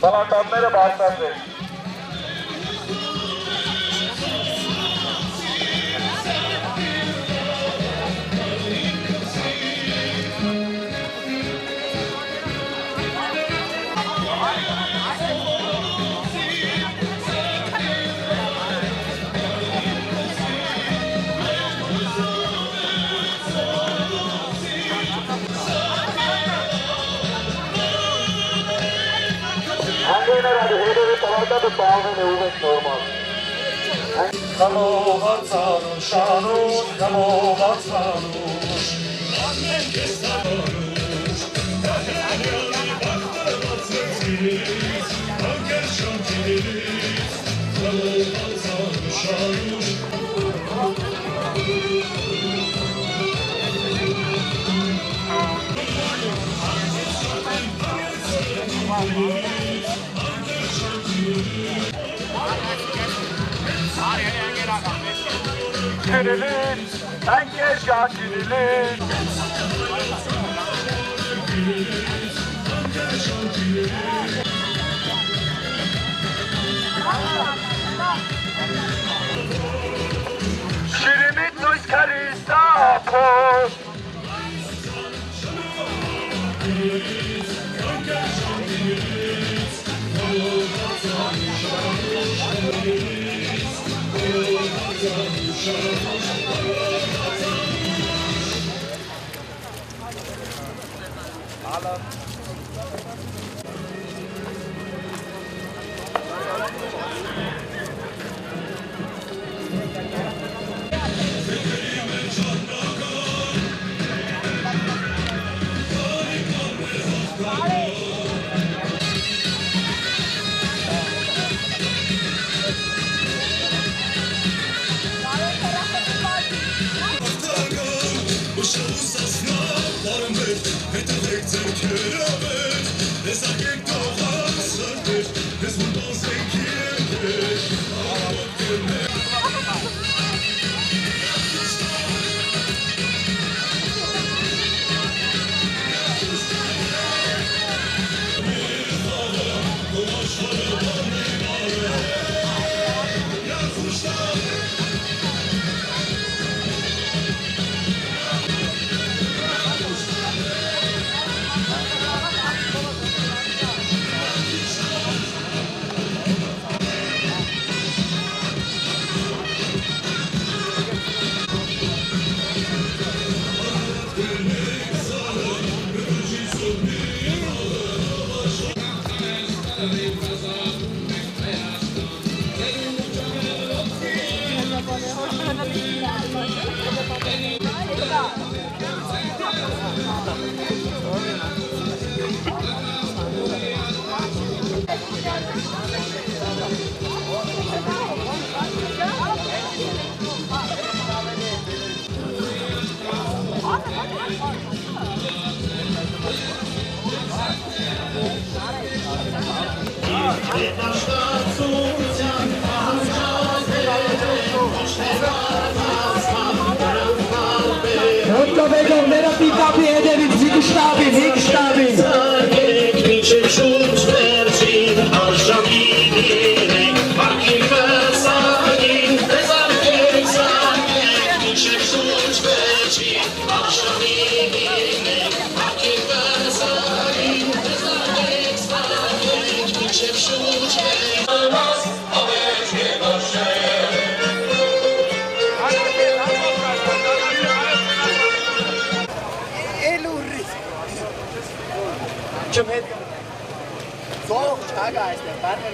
Salatlarները բարձրացրեք։ Kamovacanuş, anuş, kamovacanuş. Annem kestanuş. Kamovacanuş, kamovacanuş, anuş. Gülülün, sen yaşa gülülün. Şirimit nuş karista poş. Uşağın sasına varım bir, ve tefektir keramet. Գովեգովները պիկապի հետևից հիկ շտաբին Մինչև շուրջ վերջին արժանի լինենք Պարքին վսագին դեզարկեք զանգեք Մինչև շուրջ վերջին արժանի լինենք Պարքին վսագին դեզարկեք զանգեք Մինչև շուրջ վերջին ավեջ գետաշեր Soğuk çaga işte ben de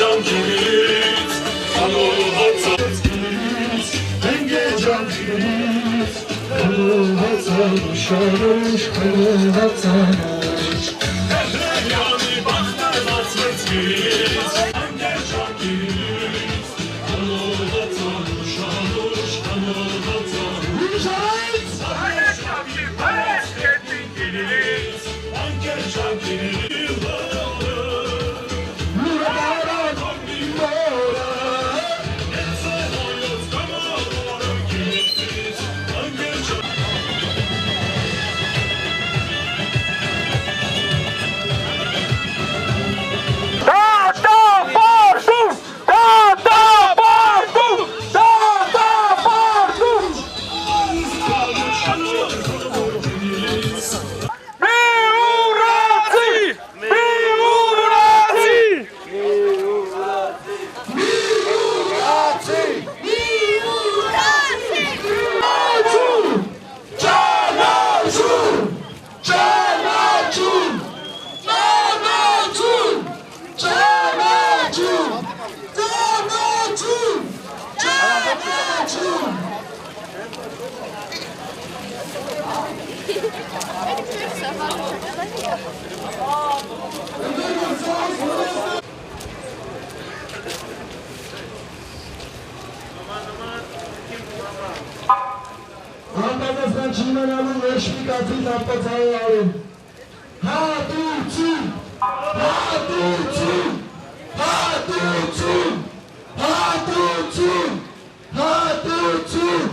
Şam kilit, kanıhatsan kilit, denge can kilit, kanıhatsan şarış, kanıhatsan yani baktın atmet kilit, denge can kilit, kanıhatsan şarış, kanıhatsan mücahit, Ayakta bir pes ettin kilit. denge can kilit. Անդադասնան չիմանալու վերջմի կացին ապացարի արում Հատություն, հատություն, հատություն, հատություն, հատություն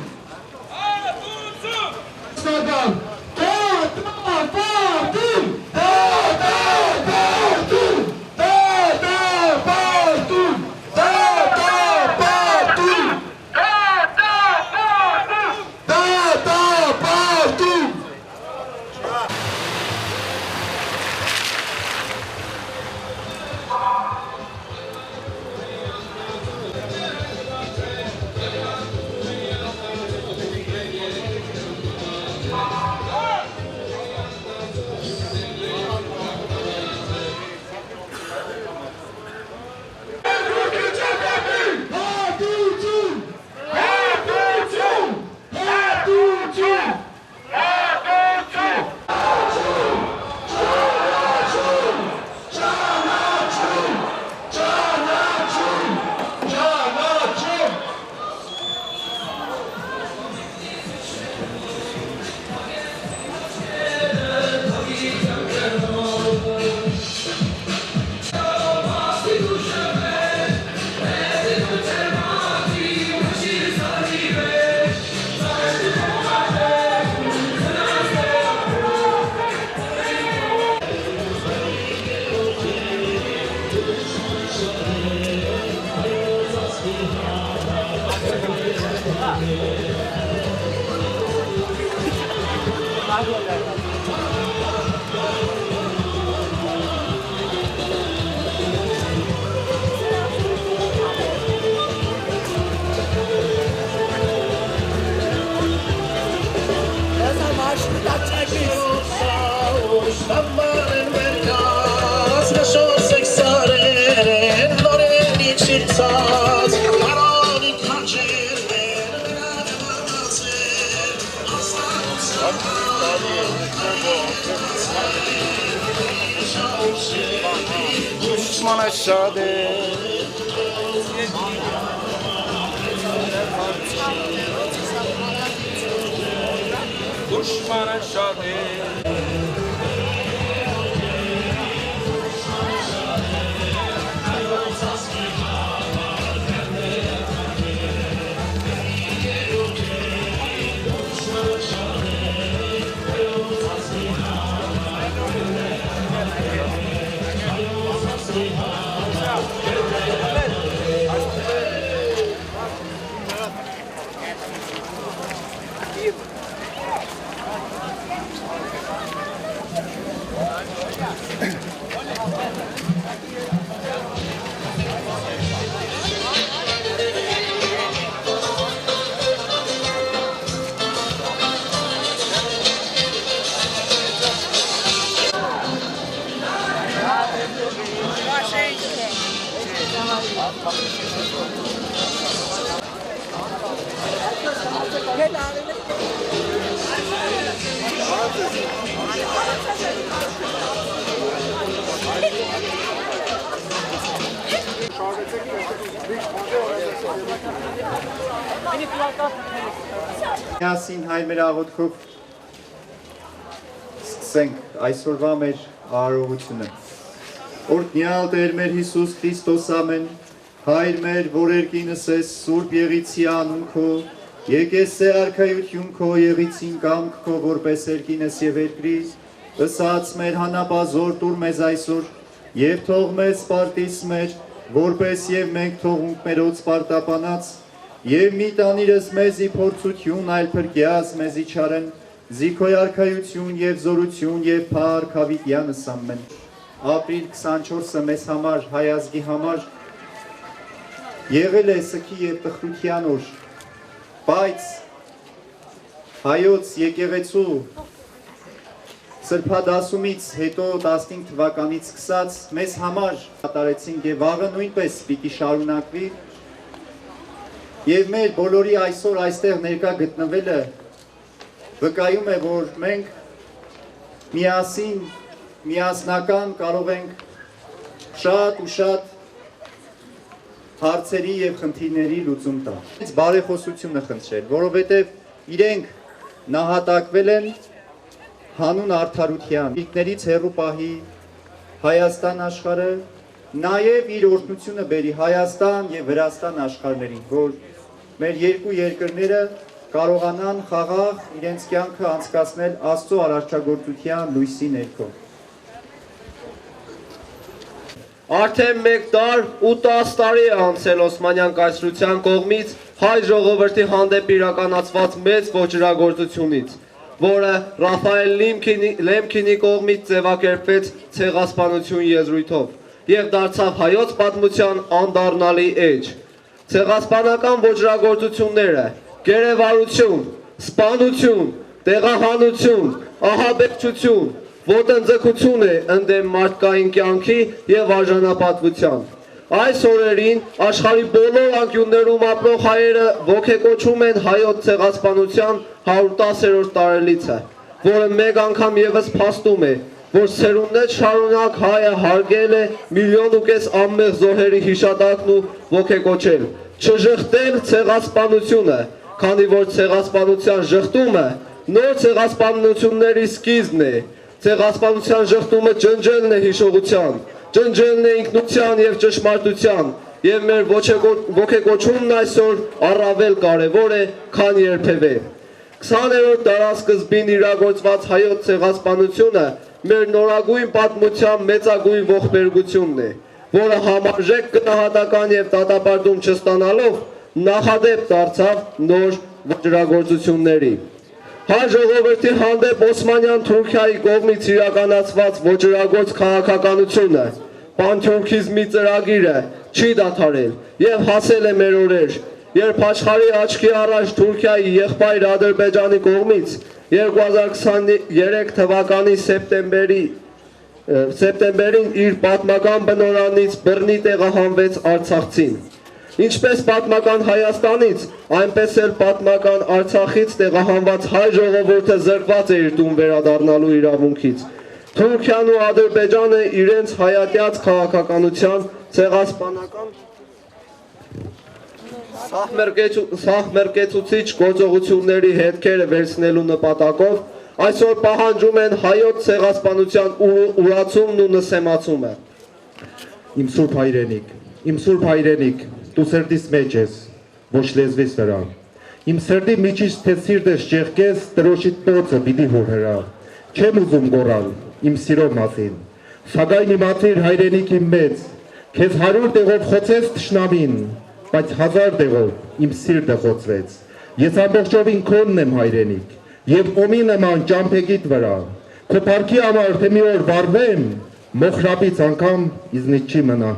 Սնական, տա-տա-պարտում, տա-տա-պարտում, տա-տա-պարտում, տա-տա-պարտում Դուշմանը շատ է Դուշմանը շատ է Միասին հայ մեր աղոթքով սկսենք այսօրվա մեր արարողությունը։ Օրհնյալ Տեր մեր Հիսուս Քրիստոս ամեն, Հայր մեր, որ երկինս ես, Սուրբ եղիցի անուն քո, եկես է արքայություն քո, եղիցին կամք քո, որպես երկինս եւ երկրի, ըսած մեր հանապազոր տուր մեզ այսօր, եւ թող մեզ սպարտիս մեր, որպես եւ մենք թողունք մերոց սպարտապանած, եւ մի տանիրս մեզի փորձություն, այլ փրկյաս մեզի չարեն, զիքոյ արքայություն եւ զորություն եւ փառք հավիտյանս ամեն։ Ապրիլ 24-ը մեզ համար, հայ ազգի համար եղել է սգի եւ տխրության օր, բայց հայոց եկեղեցու սրբադասումից հետո 15 թվականից սկսած մեզ համար կատարեցինք եւ վաղը նույնպես պիտի շարունակվի եւ մեր բոլորի այսօր այստեղ ներկա գտնվելը վկայում է, որ մենք միասին, միասնական կարող ենք շատ ու շատ հարցերի եւ խնդիրների լուծում տալ։ Բարեխոսությունը խնդրել, որովհետեւ իրենք նահատակվել են հանուն արդարության, իրիկներից հեռու պահի Հայաստան աշխարհը, նաեւ իր օրհնությունը բերի Հայաստան եւ Վրաստան աշխարհներին, որ մեր երկու երկրները կարողանան խաղաղ իրենց կյանքը անցկացնել Աստծո արարչագործության լույսի ներքո։ Արդեն 1 դար ու 10 տարի է անցել Օսմանյան կայսրության կողմից հայ ժողովրդի հանդեպ իրականացված մեծ ոճրագործությունից, որը Ռաֆայել Լեմքինի կողմից ձևակերպվեց ցեղասպանություն եզրույթով եւ դարձավ հայոց պատմության անդառնալի էջ։ Ցեղասպանական ոճրագործությունները գերեվարություն, սպանություն, տեղահանություն, ահաբեկչություն, ոտնձգություն է ընդդեմ մարդկային կյանքի եւ արժանապատվության։ Այս օրերին աշխարհի բոլոր անկյուններում ապրող հայերը ոգեկոչում են հայոց ցեղասպանության 110-րդ տարելիցը, որը մեկ անգամ եւս փաստում է, որ սերունդներ շարունակ հայը հարգել է 1,5 միլիոն անմեղ զոհերի հիշատակն ու ոգեկոչել, չժխտել ցեղասպանությունը, քանի որ ցեղասպանության ժխտումը նոր ցեղասպանությունների սկիզբն է։ Ցեղասպանության ժխտումը ջնջելն է հիշողության, ջնջելն է ինքնության եւ ճշմարտության, եւ մեր ոգեկոչումն այսօր առավել կարեւոր է, քան երբևէ։ 20-րդ դարասկզբին իրագործված հայոց ցեղասպանությունը մեր նորագույն պատմության մեծագույն ողբերգությունն է, որը համարժեք գնահատական եւ դատապարտում չստանալով նախադեպ դարձավ նոր ոճրագործությունների։ Հայ ժողովրդի հանդեպ Օսմանյան Թուրքիայի կողմից իրականացված ոճրագործ քաղաքականությունը, պանթյուրքիզմի ծրագիրը չի դադարել եւ հասել է մեր օրեր, երբ աշխարհի աչքի առաջ Թուրքիայի եղբայր Ադրբեջանի կողմից 2023 թվականի սեպտեմբերին իր պատմական բնորանից բռնի տեղահանվեց արցախցին։ Ինչպես պատմական Հայաստանից, այնպես էլ պատմական Արցախից տեղահանված հայ ժողովուրդը զրկված է իր տուն վերադառնալու իրավունքից։ Թուրքիան ու Ադրբեջանը իրենց հայատյաց քաղաքականության ցեղասպանական սահմերկեցուցիչ գործողությունների հետքերը վերցնելու նպատակով այսօր պահանջում են հայոց ցեղասպանության ուրացումն ու նսեմացումը։ Իմ Սուրբ հայրենիք, դու սրտիս մեջ ես, ոչ լեզվիս վրա։ Իմ սրտի միջից թե սիրտես ճեղքես, տրոշի տոցը պիտի հորհրա։ Չեմ ուզում գոռալ իմ սիրո մասին, սակայն իմացիր հայրենիք իմ մեծ, քեզ 100 տեղով խոցեց թշնամին, բայց 1000 տեղով իմ սիրտը խոցվեց։ Ես ամբողջովին քոնն եմ հայրենիք, եւ ոմի նման ճամփեգիտ վրա։ Քո փառքի համար թե մի օր վառվեմ, մոխրապից անգամ իզնից չի մնա։